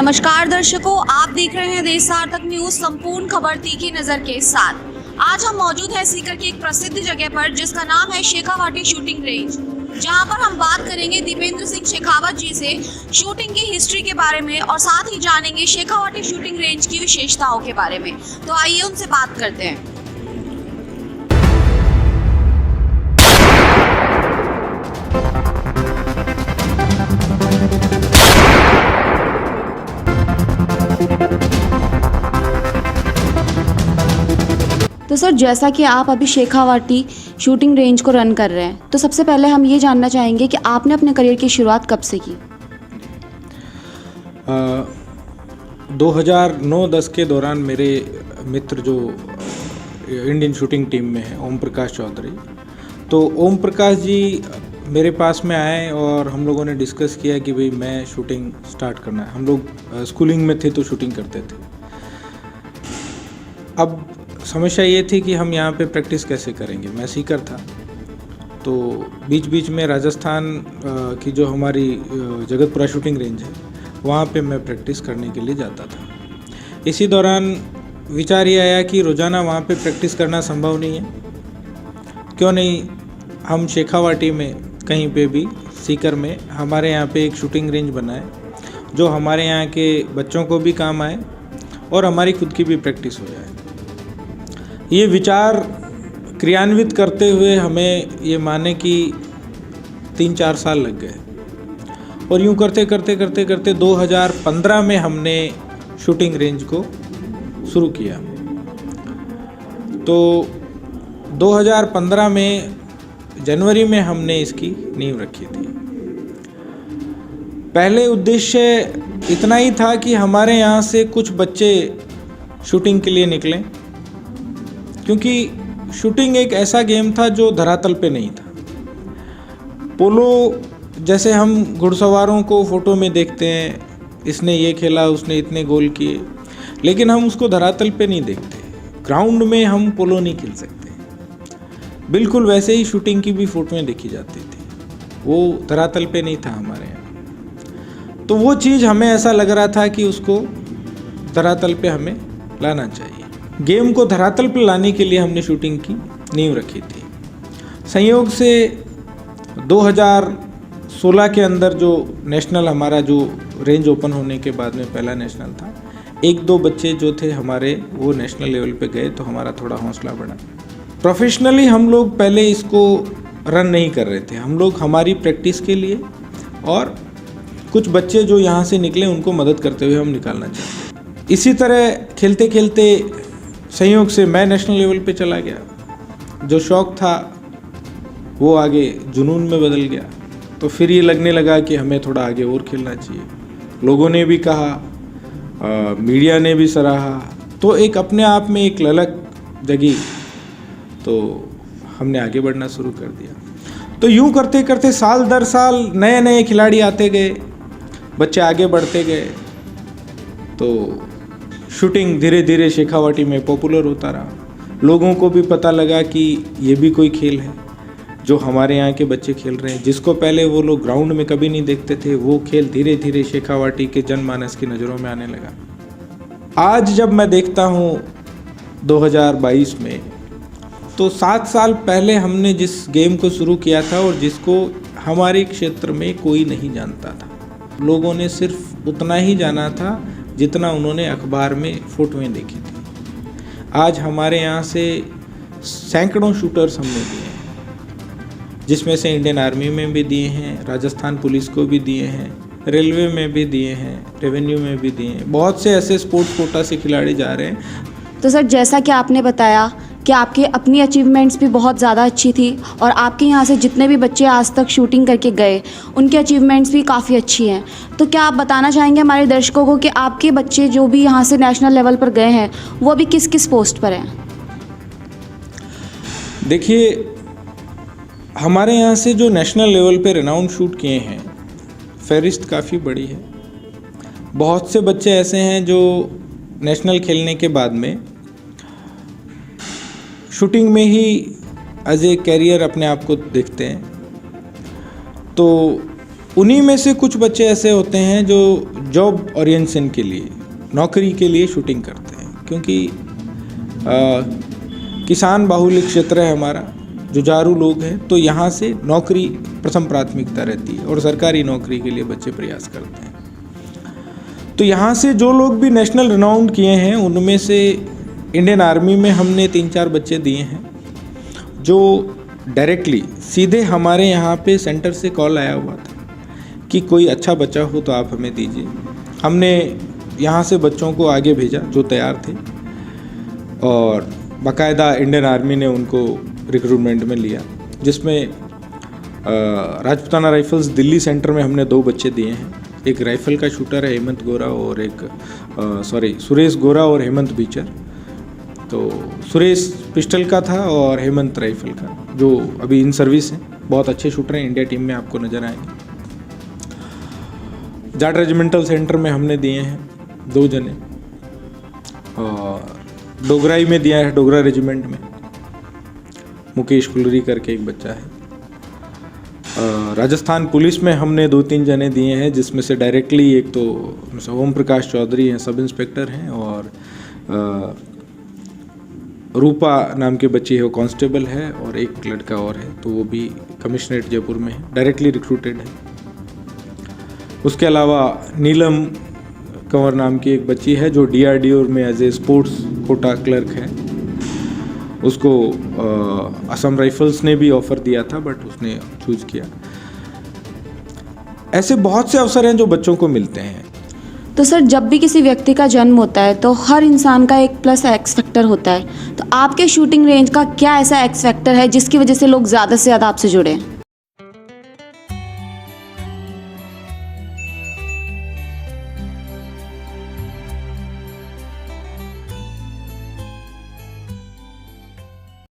नमस्कार दर्शकों, आप देख रहे हैं देश सार्थक न्यूज संपूर्ण खबर तीखी नजर के साथ। आज हम मौजूद हैं सीकर की एक प्रसिद्ध जगह पर जिसका नाम है शेखावाटी शूटिंग रेंज, जहां पर हम बात करेंगे दीपेंद्र सिंह शेखावत जी से शूटिंग की हिस्ट्री के बारे में और साथ ही जानेंगे शेखावाटी शूटिंग रेंज की विशेषताओं के बारे में। तो आइए उनसे बात करते हैं। तो सर, जैसा कि आप अभी शेखावाटी शूटिंग रेंज को रन कर रहे हैं, तो सबसे पहले हम ये जानना चाहेंगे कि आपने अपने करियर की शुरुआत कब से की? 2009-10 के दौरान मेरे मित्र जो इंडियन शूटिंग टीम में है, ओम प्रकाश चौधरी, तो ओम प्रकाश जी मेरे पास में आए और हम लोगों ने डिस्कस किया कि भाई मैं शूटिंग स्टार्ट करना है। हम लोग स्कूलिंग में थे तो शूटिंग करते थे। अब समस्या ये थी कि हम यहाँ पे प्रैक्टिस कैसे करेंगे। मैं सीकर था, तो बीच बीच में राजस्थान की जो हमारी जगतपुरा शूटिंग रेंज है, वहाँ पे मैं प्रैक्टिस करने के लिए जाता था। इसी दौरान विचार ये आया कि रोज़ाना वहाँ पे प्रैक्टिस करना संभव नहीं है, क्यों नहीं हम शेखावाटी में कहीं पे भी सीकर में हमारे यहाँ पे एक शूटिंग रेंज बनाए जो हमारे यहाँ के बच्चों को भी काम आए और हमारी खुद की भी प्रैक्टिस हो जाए। ये विचार क्रियान्वित करते हुए हमें ये माने कि 3-4 साल लग गए और यूँ करते करते 2015 में हमने शूटिंग रेंज को शुरू किया। तो 2015 में जनवरी में हमने इसकी नींव रखी थी। पहले उद्देश्य इतना ही था कि हमारे यहाँ से कुछ बच्चे शूटिंग के लिए निकलें, क्योंकि शूटिंग एक ऐसा गेम था जो धरातल पे नहीं था। पोलो जैसे हम घुड़सवारों को फ़ोटो में देखते हैं, इसने ये खेला, उसने इतने गोल किए, लेकिन हम उसको धरातल पे नहीं देखते। ग्राउंड में हम पोलो नहीं खेल सकते। बिल्कुल वैसे ही शूटिंग की भी फ़ोटोएं देखी जाती थी, वो धरातल पे नहीं था हमारे यहाँ। तो वो चीज़ हमें ऐसा लग रहा था कि उसको धरातल पे हमें लाना चाहिए। गेम को धरातल पर लाने के लिए हमने शूटिंग की नींव रखी थी। संयोग से 2016 के अंदर जो नेशनल हमारा जो रेंज ओपन होने के बाद में पहला नेशनल था, 1-2 बच्चे जो थे हमारे वो नेशनल लेवल पे गए, तो हमारा थोड़ा हौसला बढ़ा। प्रोफेशनली हम लोग पहले इसको रन नहीं कर रहे थे। हम लोग हमारी प्रैक्टिस के लिए और कुछ बच्चे जो यहाँ से निकले उनको मदद करते हुए हम निकालना चाहते। इसी तरह खेलते खेलते संयोग से मैं नेशनल लेवल पे चला गया। जो शौक़ था वो आगे जुनून में बदल गया। तो फिर ये लगने लगा कि हमें थोड़ा आगे और खेलना चाहिए। लोगों ने भी कहा, मीडिया ने भी सराहा, तो एक अपने आप में एक ललक जगी, तो हमने आगे बढ़ना शुरू कर दिया। तो यूँ करते करते साल दर साल नए नए खिलाड़ी आते गए, बच्चे आगे बढ़ते गए, तो शूटिंग धीरे धीरे शेखावाटी में पॉपुलर होता रहा। लोगों को भी पता लगा कि ये भी कोई खेल है जो हमारे यहाँ के बच्चे खेल रहे हैं, जिसको पहले वो लोग ग्राउंड में कभी नहीं देखते थे। वो खेल धीरे धीरे शेखावाटी के जनमानस की नज़रों में आने लगा। आज जब मैं देखता हूँ 2022 में, तो 7 साल पहले हमने जिस गेम को शुरू किया था और जिसको हमारे क्षेत्र में कोई नहीं जानता था, लोगों ने सिर्फ उतना ही जाना था जितना उन्होंने अखबार में फ़ोटोएं देखी थी। आज हमारे यहाँ से सैकड़ों शूटर्स हमने दिए हैं, जिसमें से इंडियन आर्मी में भी दिए हैं, राजस्थान पुलिस को भी दिए हैं, रेलवे में भी दिए हैं, रेवेन्यू में भी दिए हैं। बहुत से ऐसे स्पोर्ट्स कोटा से खिलाड़ी जा रहे हैं। तो सर, जैसा कि आपने बताया कि आपकी अपनी अचीवमेंट्स भी बहुत ज़्यादा अच्छी थी और आपके यहाँ से जितने भी बच्चे आज तक शूटिंग करके गए उनकी अचीवमेंट्स भी काफ़ी अच्छी हैं, तो क्या आप बताना चाहेंगे हमारे दर्शकों को कि आपके बच्चे जो भी यहाँ से नेशनल लेवल पर गए हैं वो अभी किस किस पोस्ट पर हैं? देखिए, हमारे यहाँ से जो नेशनल लेवल पे रिनाउंड शूट किए हैं, फहरिस्त काफ़ी बड़ी है। बहुत से बच्चे ऐसे हैं जो नेशनल खेलने के बाद में शूटिंग में ही एज ए कैरियर अपने आप को देखते हैं। तो उन्हीं में से कुछ बच्चे ऐसे होते हैं जो जॉब ओरिएंटेशन के लिए, नौकरी के लिए शूटिंग करते हैं, क्योंकि किसान बाहुल्य क्षेत्र है हमारा, जुझारू लोग हैं, तो यहाँ से नौकरी प्रथम प्राथमिकता रहती है और सरकारी नौकरी के लिए बच्चे प्रयास करते हैं। तो यहाँ से जो लोग भी नेशनल रिनाउंड किए हैं, उनमें से इंडियन आर्मी में हमने 3-4 बच्चे दिए हैं जो डायरेक्टली सीधे हमारे यहाँ पे सेंटर से कॉल आया हुआ था कि कोई अच्छा बच्चा हो तो आप हमें दीजिए। हमने यहाँ से बच्चों को आगे भेजा जो तैयार थे और बाकायदा इंडियन आर्मी ने उनको रिक्रूटमेंट में लिया, जिसमें राजपूताना राइफल्स दिल्ली सेंटर में हमने 2 बच्चे दिए हैं। एक राइफल का शूटर है हेमंत गोरा और सुरेश गोरा और हेमंत बीचर। तो सुरेश पिस्टल का था और हेमंत राइफल का, जो अभी इन सर्विस हैं, बहुत अच्छे शूटर हैं, इंडिया टीम में आपको नज़र आएंगे। जाट रेजिमेंटल सेंटर में हमने दिए हैं 2 जने और डोगराई में दिया है, डोगरा रेजिमेंट में मुकेश कुलरी करके एक बच्चा है। राजस्थान पुलिस में हमने 2-3 जने दिए हैं, जिसमें से डायरेक्टली एक तो ओम प्रकाश चौधरी हैं, सब इंस्पेक्टर हैं, और रूपा नाम के बच्ची है, वो कांस्टेबल है, और एक लड़का और है, तो वो भी कमिश्नरेट जयपुर में है, डायरेक्टली रिक्रूटेड है। उसके अलावा नीलम कंवर नाम की एक बच्ची है जो DRDO में as a sports quota clerk है। उसको असम राइफल्स ने भी ऑफ़र दिया था, बट उसने चूज़ किया। ऐसे बहुत से अवसर हैं जो बच्चों को मिलते हैं। तो सर, जब भी किसी व्यक्ति का जन्म होता है तो हर इंसान का एक प्लस एक्स फैक्टर होता है, तो आपके शूटिंग रेंज का क्या ऐसा एक्स फैक्टर है जिसकी वजह से लोग ज़्यादा से ज़्यादा आपसे जुड़े हैं?